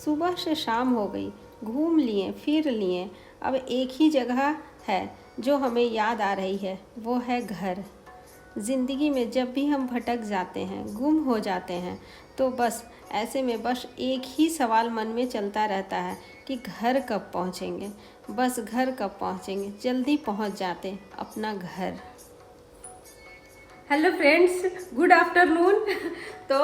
सुबह से शाम हो गई, घूम लिए फिर लिए, अब एक ही जगह है जो हमें याद आ रही है, वो है घर। ज़िंदगी में जब भी हम भटक जाते हैं, गुम हो जाते हैं, तो बस ऐसे में बस एक ही सवाल मन में चलता रहता है कि घर कब पहुँचेंगे, बस घर कब पहुँचेंगे, जल्दी पहुँच जाते अपना घर। Hello friends, good afternoon. तो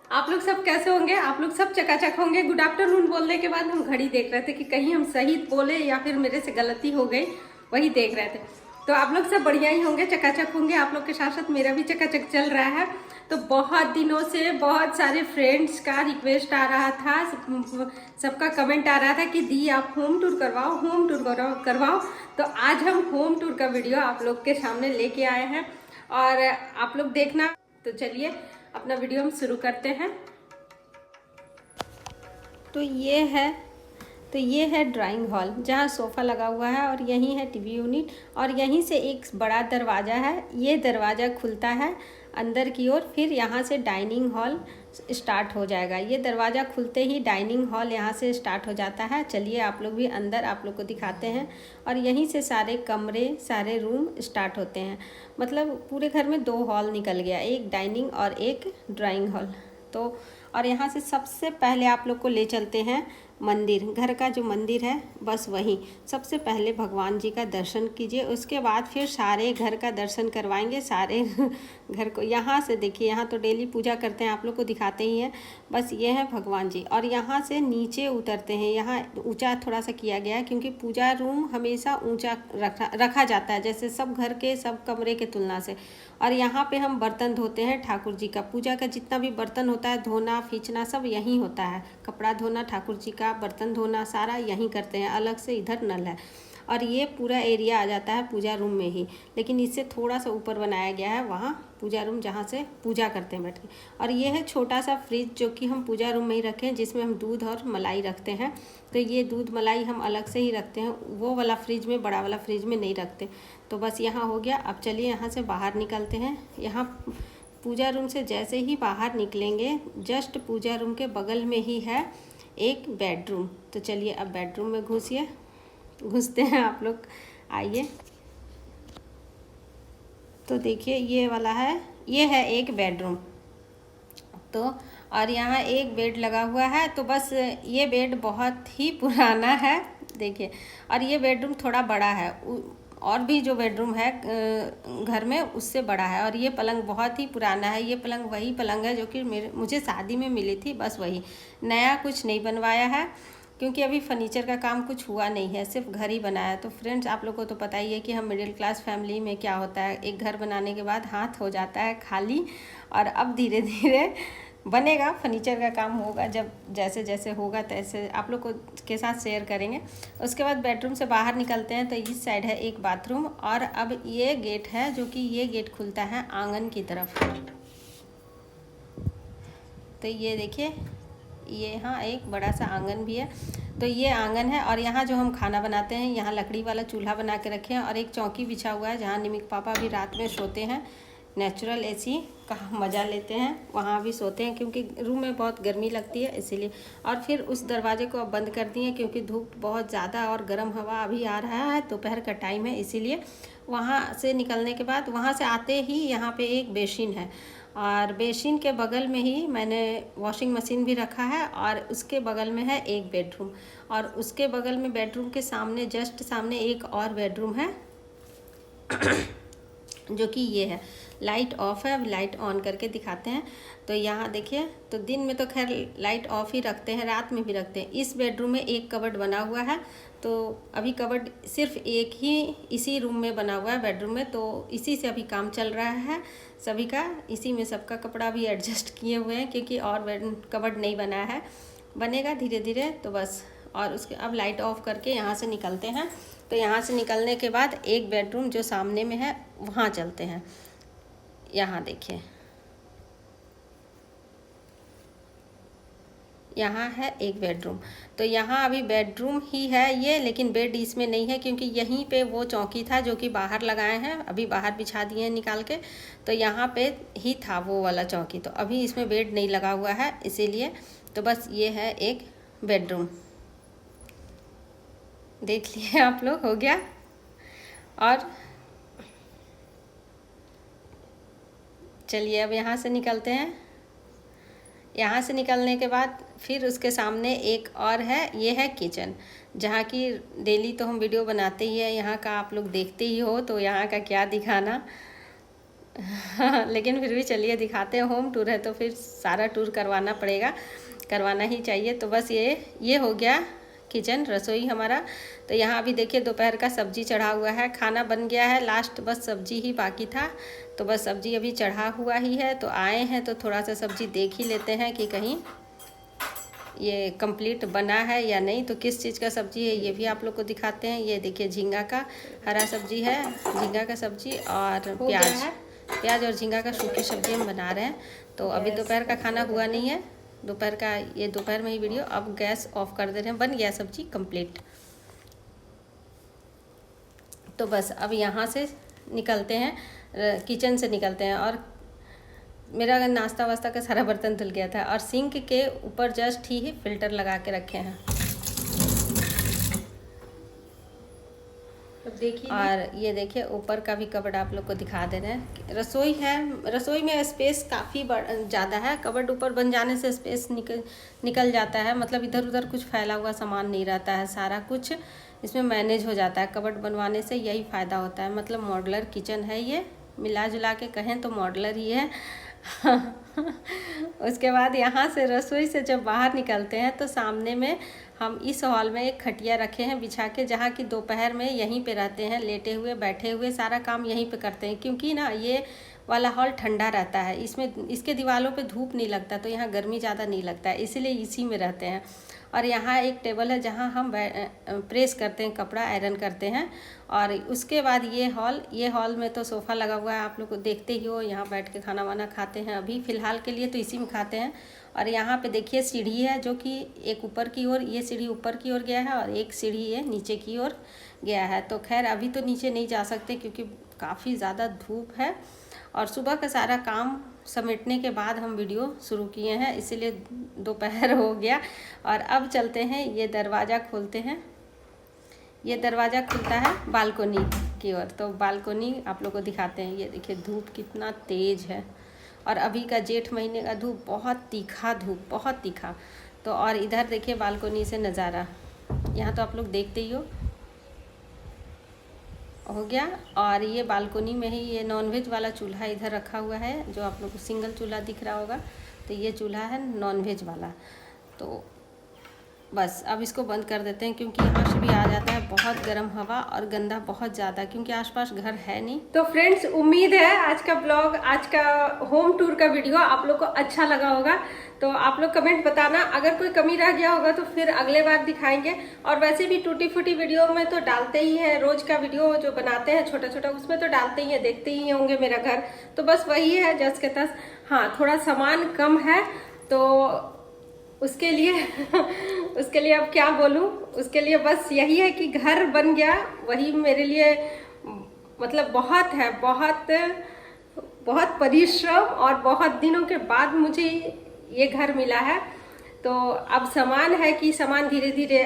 आप लोग सब कैसे होंगे? आप लोग सब चकाचक होंगे। गुड आफ्टरनून बोलने के बाद हम घड़ी देख रहे थे कि कहीं हम सही बोले या फिर मेरे से गलती हो गई, वही देख रहे थे। तो आप लोग सब बढ़िया ही होंगे, चकाचक होंगे। आप लोग के साथ साथ मेरा भी चकाचक चल रहा है। तो बहुत दिनों से बहुत सारे फ्रेंड्स का रिक्वेस्ट आ रहा था, सबका कमेंट आ रहा था कि दी आप होम टूर करवाओ, होम टूर करवाओ। तो आज हम होम टूर का वीडियो आप लोग के सामने लेके आए हैं और आप लोग देखना। तो चलिए अपना वीडियो हम शुरू करते हैं। तो ये है ड्राइंग हॉल, जहाँ सोफ़ा लगा हुआ है और यहीं है टीवी यूनिट और यहीं से एक बड़ा दरवाज़ा है। ये दरवाज़ा खुलता है अंदर की ओर, फिर यहाँ से डाइनिंग हॉल स्टार्ट हो जाएगा। ये दरवाज़ा खुलते ही डाइनिंग हॉल यहाँ से स्टार्ट हो जाता है। चलिए आप लोग भी अंदर आप लोग को दिखाते हैं। और यहीं से सारे कमरे, सारे रूम स्टार्ट होते हैं। मतलब पूरे घर में 2 हॉल निकल गया, एक डाइनिंग और एक ड्राइंग हॉल। तो और यहाँ से सबसे पहले आप लोग को ले चलते हैं मंदिर। घर का जो मंदिर है बस वहीं सबसे पहले भगवान जी का दर्शन कीजिए, उसके बाद फिर सारे घर का दर्शन करवाएंगे, सारे घर को। यहाँ से देखिए, यहाँ तो डेली पूजा करते हैं, आप लोग को दिखाते ही हैं। बस ये है भगवान जी। और यहाँ से नीचे उतरते हैं। यहाँ ऊंचा थोड़ा सा किया गया है क्योंकि पूजा रूम हमेशा ऊंचा रखा जाता है, जैसे सब घर के सब कमरे के तुलना से। और यहाँ पे हम बर्तन धोते हैं ठाकुर जी का। पूजा का जितना भी बर्तन होता है, धोना खींचना सब यहीं होता है। कपड़ा धोना, ठाकुर जी का बर्तन धोना सारा यहीं करते हैं। अलग से इधर नल है और ये पूरा एरिया आ जाता है पूजा रूम में ही। लेकिन इससे थोड़ा सा ऊपर बनाया गया है वहाँ पूजा रूम, जहाँ से पूजा करते हैं बैठ के। और ये है छोटा सा फ्रिज जो कि हम पूजा रूम में ही रखे हैं, जिसमें हम दूध और मलाई रखते हैं। तो ये दूध मलाई हम अलग से ही रखते हैं, वो वाला फ्रिज में, बड़ा वाला फ्रिज में नहीं रखते। तो बस यहाँ हो गया। अब चलिए यहाँ से बाहर निकलते हैं। यहाँ पूजा रूम से जैसे ही बाहर निकलेंगे, जस्ट पूजा रूम के बगल में ही है एक बेडरूम। तो चलिए अब बेडरूम में घुसते हैं आप लोग, आइए। तो देखिए ये वाला है, ये है एक बेडरूम। तो और यहाँ एक बेड लगा हुआ है। तो बस ये बेड बहुत ही पुराना है, देखिए। और ये बेडरूम थोड़ा बड़ा है, और भी जो बेडरूम है घर में उससे बड़ा है। और ये पलंग बहुत ही पुराना है। ये पलंग वही पलंग है जो कि मुझे शादी में मिली थी, बस वही। नया कुछ नहीं बनवाया है क्योंकि अभी फर्नीचर का काम कुछ हुआ नहीं है, सिर्फ घर ही बनाया। तो फ्रेंड्स, आप लोग को तो पता ही है कि हम मिडिल क्लास फैमिली में क्या होता है, एक घर बनाने के बाद हाथ हो जाता है खाली। और अब धीरे धीरे बनेगा, फर्नीचर का काम होगा, जब जैसे जैसे होगा तैसे आप लोग को के साथ शेयर करेंगे। उसके बाद बेडरूम से बाहर निकलते हैं तो इस साइड है एक बाथरूम। और अब ये गेट है जो कि ये गेट खुलता है आंगन की तरफ। तो ये देखिए, ये यहाँ एक बड़ा सा आंगन भी है। तो ये आंगन है और यहाँ जो हम खाना बनाते हैं, यहाँ लकड़ी वाला चूल्हा बना के रखे हैं और एक चौकी बिछा हुआ है जहाँ निमिक पापा भी रात में सोते हैं। नेचुरल एसी का मज़ा लेते हैं, वहाँ भी सोते हैं क्योंकि रूम में बहुत गर्मी लगती है इसीलिए। और फिर उस दरवाजे को अब बंद कर दिए क्योंकि धूप बहुत ज़्यादा और गर्म हवा अभी आ रहा है, दोपहर का टाइम है इसीलिए। वहाँ से निकलने के बाद, वहाँ से आते ही यहाँ पे एक बेसिन है और बेसिन के बगल में ही मैंने वॉशिंग मशीन भी रखा है। और उसके बगल में है एक बेडरूम और उसके बगल में बेडरूम के सामने, जस्ट सामने एक और बेडरूम है जो कि ये है। लाइट ऑफ है, अब लाइट ऑन करके दिखाते हैं। तो यहाँ देखिए, तो दिन में तो खैर लाइट ऑफ ही रखते हैं, रात में भी रखते हैं। इस बेडरूम में एक कबर्ड बना हुआ है। तो अभी कबर्ड सिर्फ एक ही इसी रूम में बना हुआ है, बेडरूम में। तो इसी से अभी काम चल रहा है सभी का, इसी में सबका कपड़ा भी एडजस्ट किए हुए हैं क्योंकि और कबर्ड नहीं बना है, बनेगा धीरे धीरे। तो बस, और उसके अब लाइट ऑफ करके यहाँ से निकलते हैं। तो यहाँ से निकलने के बाद एक बेडरूम जो सामने में है वहाँ चलते हैं। यहाँ देखिए, यहाँ है एक बेडरूम। तो यहाँ अभी बेडरूम ही है ये, लेकिन बेड इसमें नहीं है क्योंकि यहीं पे वो चौकी था जो कि बाहर लगाए हैं, अभी बाहर बिछा दिए हैं निकाल के। तो यहाँ पे ही था वो वाला चौकी, तो अभी इसमें बेड नहीं लगा हुआ है इसीलिए। तो बस ये है एक बेडरूम। देख लिए आप लोग, हो गया। और चलिए अब यहाँ से निकलते हैं। यहाँ से निकलने के बाद फिर उसके सामने एक और है, ये है किचन, जहाँ की डेली तो हम वीडियो बनाते ही है, यहाँ का आप लोग देखते ही हो, तो यहाँ का क्या दिखाना। लेकिन फिर भी चलिए दिखाते हैं, होम टूर है तो फिर सारा टूर करवाना पड़ेगा, करवाना ही चाहिए। तो बस ये हो गया किचन, रसोई हमारा। तो यहाँ अभी देखिए दोपहर का सब्जी चढ़ा हुआ है, खाना बन गया है, लास्ट बस सब्जी ही बाकी था। तो बस सब्जी अभी चढ़ा हुआ ही है। तो आए हैं तो थोड़ा सा सब्जी देख ही लेते हैं कि कहीं ये कंप्लीट बना है या नहीं। तो किस चीज़ का सब्जी है ये भी आप लोग को दिखाते हैं। ये देखिए झींगा का हरा सब्जी है, झींगा का सब्जी और प्याज और झींगा का सूखी सब्जी हम बना रहे हैं। तो अभी दोपहर का खाना हुआ नहीं है, दोपहर का ये दोपहर में ही वीडियो। अब गैस ऑफ कर दे रहे हैं, बन गया सब्जी कंप्लीट। तो बस अब यहाँ से निकलते हैं, किचन से निकलते हैं। और मेरा नाश्ता वास्ता का सारा बर्तन धुल गया था और सिंक के ऊपर जस्ट ही फिल्टर लगा के रखे हैं। देखिए, और ये देखिए ऊपर का भी कबर्ड आप लोग को दिखा दे रहे हैं। रसोई है, रसोई में स्पेस काफ़ी ज़्यादा है, कबर्ड ऊपर बन जाने से स्पेस निकल जाता है, मतलब इधर उधर कुछ फैला हुआ सामान नहीं रहता है, सारा कुछ इसमें मैनेज हो जाता है। कबर्ड बनवाने से यही फ़ायदा होता है, मतलब मॉडलर किचन है ये, मिला जुला के कहें तो मॉडलर ही है। उसके बाद यहाँ से रसोई से जब बाहर निकलते हैं तो सामने में हम इस हॉल में एक खटिया रखे हैं बिछा के, जहाँ की दोपहर में यहीं पे रहते हैं, लेटे हुए बैठे हुए सारा काम यहीं पे करते हैं। क्योंकि ना ये वाला हॉल ठंडा रहता है, इसमें इसके दीवारों पे धूप नहीं लगता, तो यहाँ गर्मी ज़्यादा नहीं लगता है, इसीलिए इसी में रहते हैं। और यहाँ एक टेबल है जहाँ हम प्रेस करते हैं, कपड़ा आयरन करते हैं। और उसके बाद ये हॉल में तो सोफ़ा लगा हुआ है, आप लोग को देखते ही हो, यहाँ बैठ के खाना वाना खाते हैं। अभी फ़िलहाल के लिए तो इसी में खाते हैं। और यहाँ पे देखिए सीढ़ी है, जो कि एक ऊपर की ओर, ये सीढ़ी ऊपर की ओर गया है और एक सीढ़ी ये नीचे की ओर गया है। तो खैर अभी तो नीचे नहीं जा सकते क्योंकि काफ़ी ज़्यादा धूप है और सुबह का सारा काम समेटने के बाद हम वीडियो शुरू किए हैं, इसीलिए दोपहर हो गया। और अब चलते हैं, ये दरवाज़ा खोलते हैं। ये दरवाज़ा खुलता है बालकोनी की ओर, तो बालकोनी आप लोग को दिखाते हैं। ये देखिए धूप कितना तेज़ है, और अभी का जेठ महीने का धूप बहुत तीखा, धूप बहुत तीखा। तो और इधर देखिए बालकोनी से नज़ारा, यहाँ तो आप लोग देखते ही हो गया। और ये बालकोनी में ही ये नॉनवेज वाला चूल्हा इधर रखा हुआ है, जो आप लोग को सिंगल चूल्हा दिख रहा होगा, तो ये चूल्हा है नॉनवेज वाला। तो बस अब इसको बंद कर देते हैं क्योंकि यहाँ से भी आ जाता है बहुत गर्म हवा और गंदा बहुत ज़्यादा, क्योंकि आसपास घर है नहीं। तो फ्रेंड्स उम्मीद है आज का ब्लॉग, आज का होम टूर का वीडियो आप लोग को अच्छा लगा होगा। तो आप लोग कमेंट बताना, अगर कोई कमी रह गया होगा तो फिर अगले बार दिखाएंगे। और वैसे भी टूटी फूटी वीडियो में तो डालते ही हैं, रोज का वीडियो जो बनाते हैं छोटा छोटा उसमें तो डालते ही हैं, देखते ही होंगे मेरा घर। तो बस वही है जस के तस। हाँ, थोड़ा सामान कम है तो उसके लिए अब क्या बोलूँ, उसके लिए बस यही है कि घर बन गया, वही मेरे लिए मतलब बहुत है, बहुत परिश्रम और बहुत दिनों के बाद मुझे ये घर मिला है। तो अब सामान है कि सामान धीरे धीरे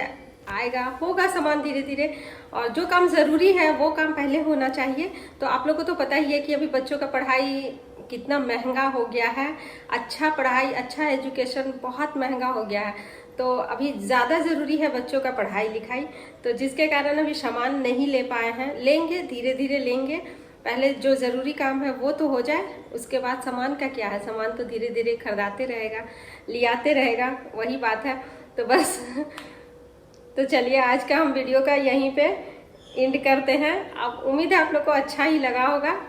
आएगा, होगा सामान धीरे धीरे, और जो काम ज़रूरी है वो काम पहले होना चाहिए। तो आप लोगों को तो पता ही है कि अभी बच्चों का पढ़ाई कितना महंगा हो गया है, अच्छा पढ़ाई, अच्छा एजुकेशन बहुत महंगा हो गया है। तो अभी ज़्यादा ज़रूरी है बच्चों का पढ़ाई लिखाई, तो जिसके कारण अभी सामान नहीं ले पाए हैं, लेंगे धीरे धीरे लेंगे। पहले जो ज़रूरी काम है वो तो हो जाए, उसके बाद सामान का क्या है, सामान तो धीरे धीरे खरीदाते रहेगा, लियाते रहेगा, वही बात है। तो बस तो चलिए आज का हम वीडियो का यहीं पे एंड करते हैं। अब उम्मीद है आप लोग को अच्छा ही लगा होगा।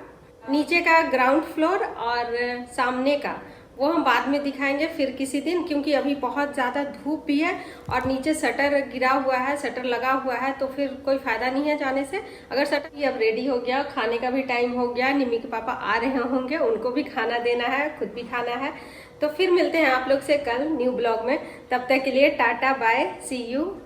नीचे का ग्राउंड फ्लोर और सामने का वो हम बाद में दिखाएंगे फिर किसी दिन, क्योंकि अभी बहुत ज़्यादा धूप भी है और नीचे शटर गिरा हुआ है, शटर लगा हुआ है, तो फिर कोई फ़ायदा नहीं है जाने से। अगर शटर भी अब रेडी हो गया, खाने का भी टाइम हो गया, निमी के पापा आ रहे होंगे, उनको भी खाना देना है, खुद भी खाना है। तो फिर मिलते हैं आप लोग से कल न्यू ब्लॉग में, तब तक के लिए टाटा बाय, सी यू।